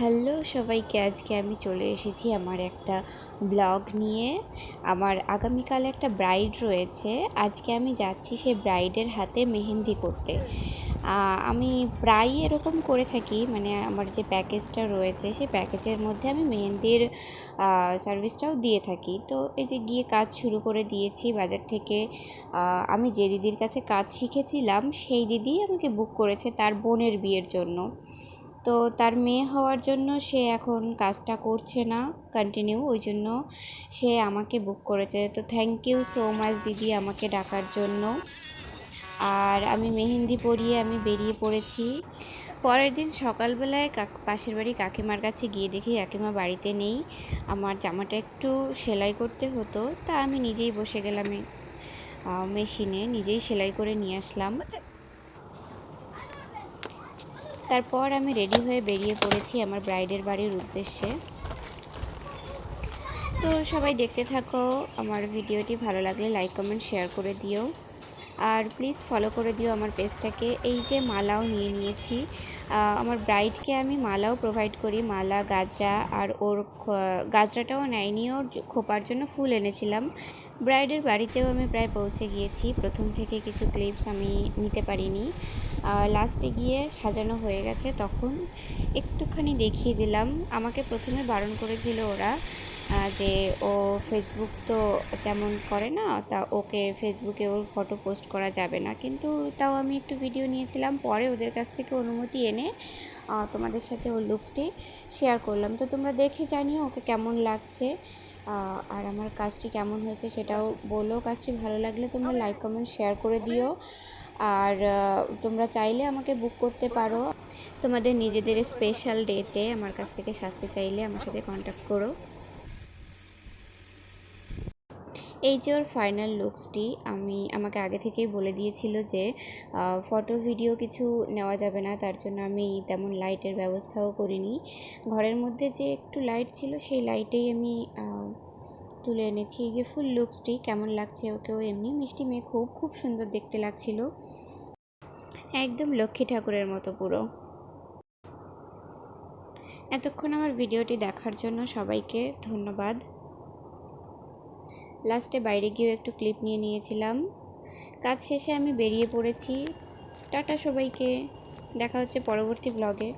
Hello সবাইকে, আজকে আমি চলে এসেছি আমার একটা ব্লগ নিয়ে। আমার আগামীকাল একটা ব্রাইড রয়েছে। আজকে আমি যাচ্ছি সেই ব্রাইডের হাতে মেহেন্দি করতে। আমি প্রায়ই এরকম করে থাকি, মানে আমার যে প্যাকেজটা রয়েছে সেই প্যাকেজের মধ্যে আমি মেহেন্দির সার্ভিসটাও দিয়ে থাকি। তো এই যে গিয়ে কাজ শুরু করে দিয়েছি বাজার থেকে। আমি যে দিদির কাছে কাজ শিখেছিলাম সেই দিদি আমাকে বুক করেছে তার বোনের বিয়ের জন্য। তো তার মেয়ে হওয়ার জন্য সে এখন কাজটা করছে না কন্টিনিউ, ওই জন্য সে আমাকে বুক করেছে। তো থ্যাংক ইউ সো মাচ দিদি আমাকে ডাকার জন্য। আর আমি মেহেন্দি পরিয়ে আমি বেরিয়ে পড়েছি। পরের দিন সকালবেলায় পাশের বাড়ি কাকিমার কাছে গিয়ে দেখি কাকিমা বাড়িতে নেই। আমার জামাটা একটু সেলাই করতে হতো, তা আমি নিজেই বসে গেলাম মেশিনে, নিজেই সেলাই করে নিয়ে আসলাম। তারপর আমি রেডি হয়ে বেরিয়ে পড়েছি আমার ব্রাইডের বাড়ির উদ্দেশ্যে। তো সবাই দেখতে থাকো আমার ভিডিওটি, ভালো লাগলে লাইক কমেন্ট শেয়ার করে দিও, আর প্লিজ ফলো করে দিও আমার পেজটাকে। এই যে মালাও নিয়ে নিয়েছি, আমার ব্রাইডকে আমি মালাও প্রোভাইড করি, মালা গাজরা, আর ওর গাজরাটাও নেয়নি, ওর খোপার জন্য ফুল এনেছিলাম। ব্রাইডের বাড়িতেও আমি প্রায় পৌঁছে গিয়েছি। প্রথম থেকে কিছু ক্লিপস আমি নিতে পারিনি, লাস্টে গিয়ে সাজানো হয়ে গেছে তখন একটুখানি দেখিয়ে দিলাম। আমাকে প্রথমে বারণ করেছিল ওরা যে ও ফেসবুক তো তেমন করে না, তা ওকে ফেসবুকে ওর ফটো পোস্ট করা যাবে না, কিন্তু তাও আমি একটু ভিডিও নিয়েছিলাম। পরে ওদের কাছ থেকে অনুমতি এনে তোমাদের সাথে ওর লুকসটি শেয়ার করলাম। তো তোমরা দেখে জানিও ওকে কেমন লাগছে, আর আমার কাজটি কেমন হয়েছে সেটাও বলো। কাজটি ভালো লাগলে তোমরা লাইক কমেন্ট শেয়ার করে দিও। আর তোমরা চাইলে আমাকে বুক করতে পারো, তোমাদের নিজেদের স্পেশাল ডেতে আমার কাছ থেকে সাজতে চাইলে আমার সাথে কন্ট্যাক্ট করো। এই যে ওর ফাইনাল লুকসটি, আমাকে আগে থেকেই বলে দিয়েছিল যে ফটো ভিডিও কিছু নেওয়া যাবে না, তার জন্য আমি তেমন লাইটের ব্যবস্থাও করিনি। ঘরের মধ্যে যে একটু লাইট ছিল সেই লাইটেই আমি তুলে এনেছি। এই যে ফুল লুকসটি কেমন লাগছে ওকেও, এমনি মিষ্টি মেয়ে, খুব খুব সুন্দর দেখতে লাগছিল, একদম লক্ষ্মী ঠাকুরের মতো পুরো। এতক্ষণ আমার ভিডিওটি দেখার জন্য সবাইকে ধন্যবাদ। লাস্টে বাইরে গিয়েও একটু ক্লিপ নিয়ে নিয়েছিলাম। কাজ শেষে আমি বেরিয়ে পড়েছি। টাটা সবাইকে, দেখা হচ্ছে পরবর্তী ব্লগে।